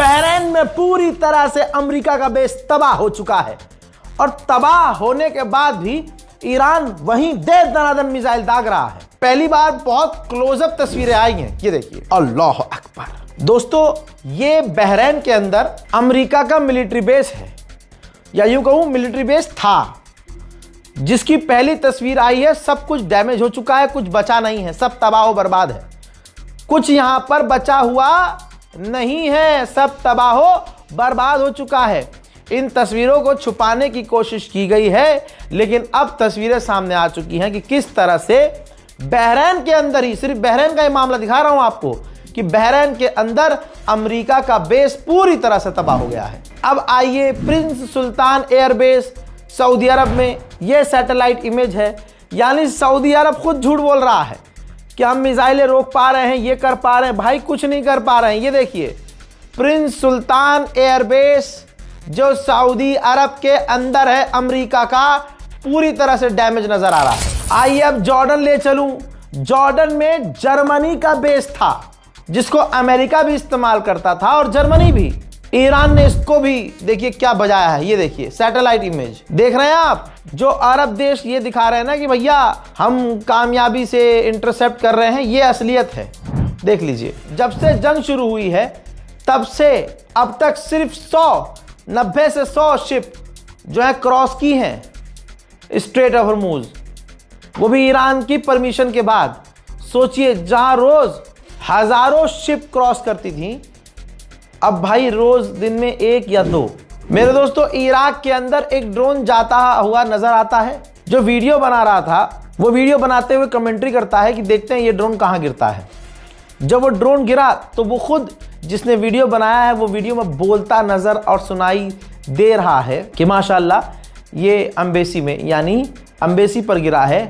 Bahrain में पूरी तरह से अमेरिका का बेस तबाह हो चुका है और तबाह होने के बाद भी ईरान वहीं दे दनादन मिसाइल दाग रहा है। पहली बार बहुत क्लोजअप तस्वीरें आई हैं, ये देखिए, अल्लाह अकबर। दोस्तों, ये बहरीन के अंदर अमेरिका का मिलिट्री बेस है, या यूं कहूं मिलिट्री बेस था, जिसकी पहली तस्वीर आई है। सब कुछ डैमेज हो चुका है, कुछ बचा नहीं है, सब तबाह व बर्बाद है। कुछ यहां पर बचा हुआ नहीं है, सब तबाह हो बर्बाद हो चुका है। इन तस्वीरों को छुपाने की कोशिश की गई है, लेकिन अब तस्वीरें सामने आ चुकी हैं कि किस तरह से बहरीन के अंदर ही, सिर्फ बहरीन का ही मामला दिखा रहा हूं आपको, कि बहरीन के अंदर अमेरिका का बेस पूरी तरह से तबाह हो गया है। अब आइए, प्रिंस सुल्तान एयरबेस सऊदी अरब में, यह सैटेलाइट इमेज है, यानी सऊदी अरब खुद झूठ बोल रहा है कि हम मिसाइलें रोक पा रहे हैं, ये कर पा रहे हैं। भाई कुछ नहीं कर पा रहे हैं। ये देखिए, प्रिंस सुल्तान एयरबेस जो सऊदी अरब के अंदर है, अमेरिका का, पूरी तरह से डैमेज नजर आ रहा है। आइए अब जॉर्डन ले चलूं। जॉर्डन में जर्मनी का बेस था, जिसको अमेरिका भी इस्तेमाल करता था और जर्मनी भी। ईरान ने इसको भी देखिए क्या बजाया है। ये देखिए सैटेलाइट इमेज देख रहे हैं आप। जो अरब देश ये दिखा रहे हैं ना कि भैया हम कामयाबी से इंटरसेप्ट कर रहे हैं, ये असलियत है। देख लीजिए, जब से जंग शुरू हुई है तब से अब तक सिर्फ 90 से 100 शिप जो है क्रॉस की हैं स्ट्रेट ऑफ हॉर्मुज, वो भी ईरान की परमिशन के बाद। सोचिए, जहां रोज हजारों शिप क्रॉस करती थी, अब भाई रोज दिन में 1 या 2। मेरे दोस्तों, इराक के अंदर एक ड्रोन जाता हुआ नजर आता है। जो वीडियो बना रहा था, वो वीडियो बनाते हुए कमेंट्री करता है कि देखते हैं ये ड्रोन कहां गिरता है। जब वो ड्रोन गिरा तो वो खुद, जिसने वीडियो बनाया है, वो वीडियो में बोलता नजर और सुनाई दे रहा है कि माशाल्लाह ये एम्बेसी में, यानी एम्बेसी पर गिरा है।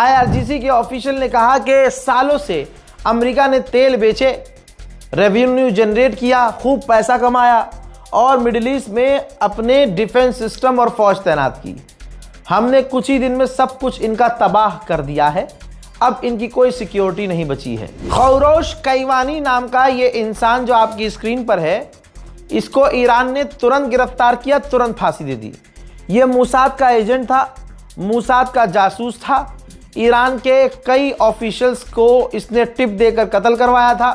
IRGC के ऑफिशियल ने कहा कि सालों से अमेरिका ने तेल बेचे, रेवेन्यू जनरेट किया, खूब पैसा कमाया और मिडिल ईस्ट में अपने डिफेंस सिस्टम और फौज तैनात की। हमने कुछ ही दिन में सब कुछ इनका तबाह कर दिया है। अब इनकी कोई सिक्योरिटी नहीं बची है। खौरोश कैवानी नाम का ये इंसान जो आपकी स्क्रीन पर है, इसको ईरान ने तुरंत गिरफ्तार किया, तुरंत फांसी दे दी। ये मूसाद का एजेंट था, मूसाद का जासूस था। ईरान के कई ऑफिशियल्स को इसने टिप देकर कत्ल करवाया था।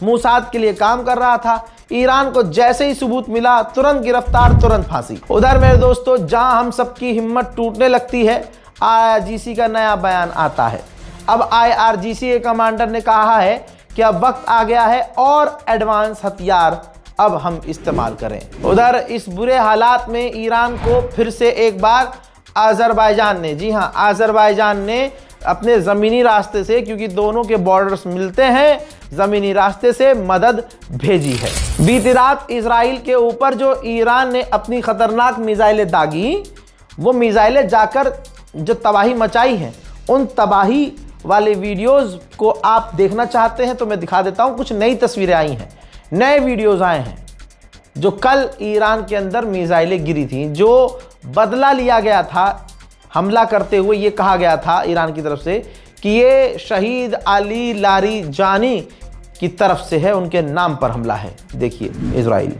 मूसाद के लिए काम कर रहा था। ईरान को जैसे ही सबूत मिला, तुरंत गिरफ्तार, तुरंत फांसी। उधर मेरे दोस्तों, जहां हम सबकी हिम्मत टूटने लगती है, IRGC का नया बयान आता है। अब IRGC के कमांडर ने कहा है कि अब वक्त आ गया है और एडवांस हथियार अब हम इस्तेमाल करें। उधर इस बुरे हालात में ईरान को फिर से एक बार अजरबैजान ने, जी हां, अजरबैजान ने अपने ज़मीनी रास्ते से, क्योंकि दोनों के बॉर्डर्स मिलते हैं, ज़मीनी रास्ते से मदद भेजी है। बीती रात इजराइल के ऊपर जो ईरान ने अपनी ख़तरनाक मिसाइलें दागी, वो मिसाइलें जाकर जो तबाही मचाई हैं, उन तबाही वाले वीडियोज़ को आप देखना चाहते हैं तो मैं दिखा देता हूँ। कुछ नई तस्वीरें आई हैं, नए वीडियोज़ आए हैं। जो कल ईरान के अंदर मिसाइलें गिरी थी, जो बदला लिया गया था हमला करते हुए, ये कहा गया था ईरान की तरफ से कि ये शहीद अली लारीजानी की तरफ से है, उनके नाम पर हमला है। देखिए इजराइल।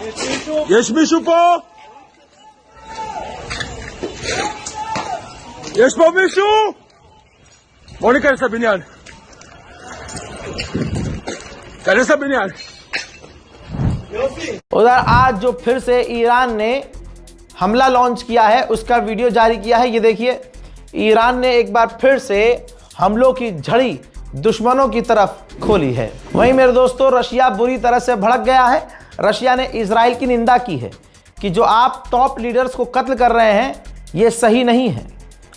יש מישהו פה? יש פה מישהו? בוא ניכנס לבניין. כנס לבניין. उधर आज जो फिर से ईरान ने हमला लॉन्च किया है उसका वीडियो जारी किया है। ये देखिए, ईरान ने एक बार फिर से हमलों की झड़ी दुश्मनों की तरफ खोली है। वहीं मेरे दोस्तों, रशिया बुरी तरह से भड़क गया है। रशिया ने इजराइल की निंदा की है कि जो आप टॉप लीडर्स को कत्ल कर रहे हैं ये सही नहीं है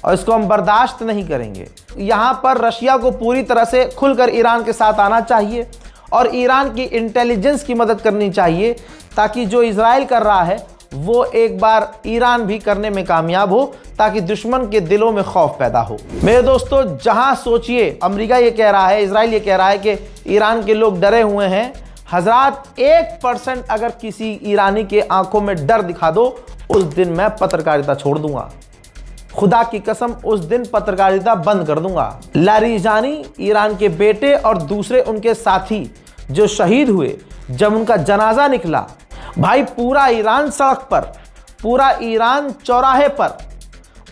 और इसको हम बर्दाश्त नहीं करेंगे। यहाँ पर रशिया को पूरी तरह से खुलकर ईरान के साथ आना चाहिए और ईरान की इंटेलिजेंस की मदद करनी चाहिए ताकि जो इजराइल कर रहा है वो एक बार ईरान भी करने में कामयाब हो, ताकि दुश्मन के दिलों में खौफ पैदा हो। मेरे दोस्तों, जहां सोचिए अमेरिका ये कह रहा है, इजराइल ये कह रहा है कि ईरान के लोग डरे हुए हैं। हजरात, 1% अगर किसी ईरानी के आंखों में डर दिखा दो, उस दिन मैं पत्रकारिता छोड़ दूंगा। खुदा की कसम, उस दिन पत्रकारिता बंद कर दूंगा। लारीजानी ईरान के बेटे और दूसरे उनके साथी जो शहीद हुए, जब उनका जनाजा निकला, भाई पूरा ईरान सड़क पर, पूरा ईरान चौराहे पर,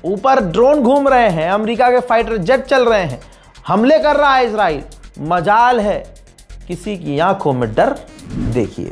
ऊपर ड्रोन घूम रहे हैं, अमेरिका के फाइटर जेट चल रहे हैं, हमले कर रहा है इजराइल। मजाल है किसी की आंखों में डर। देखिए,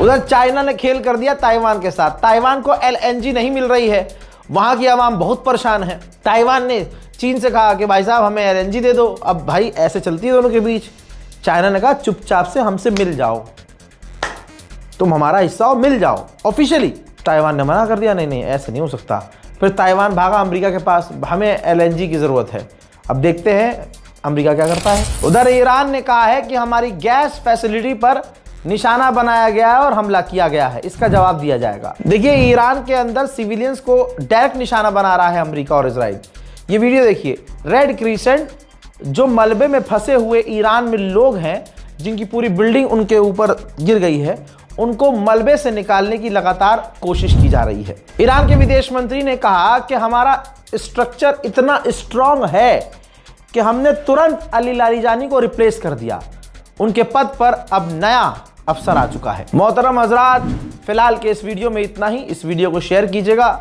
उधर चाइना ने खेल कर दिया ताइवान के साथ। ताइवान को LNG नहीं मिल रही है, वहां की आवाम बहुत परेशान है। ताइवान ने चीन से कहा कि भाई साहब हमें LNG दे दो। अब भाई ऐसे चलती है दोनों के बीच। चाइना ने कहा चुपचाप से हमसे मिल जाओ, तुम हमारा हिस्सा हो, मिल जाओ ऑफिशियली। ताइवान ने मना कर दिया, नहीं नहीं ऐसे नहीं हो सकता। फिर ताइवान भागा अमेरिका के पास, हमें LNG की ज़रूरत है। अब देखते हैं अमेरिका क्या करता है। उधर ईरान ने कहा है कि हमारी गैस फैसिलिटी पर निशाना बनाया गया है और हमला किया गया है, इसका जवाब दिया जाएगा। देखिए, ईरान के अंदर सिविलियंस को डायरेक्ट निशाना बना रहा है अमेरिका और इजराइल। ये वीडियो देखिए, रेड क्रिसेंट जो मलबे में फंसे हुए ईरान में लोग हैं, जिनकी पूरी बिल्डिंग उनके ऊपर गिर गई है, उनको मलबे से निकालने की लगातार कोशिश की जा रही है। ईरान के विदेश मंत्री ने कहा कि हमारा स्ट्रक्चर इतना स्ट्रांग है कि हमने तुरंत अली लारीजानी को रिप्लेस कर दिया। उनके पद पर अब नया अफसर आ चुका है। मोहतरम हजरात, फिलहाल के इस वीडियो में इतना ही। इस वीडियो को शेयर कीजिएगा।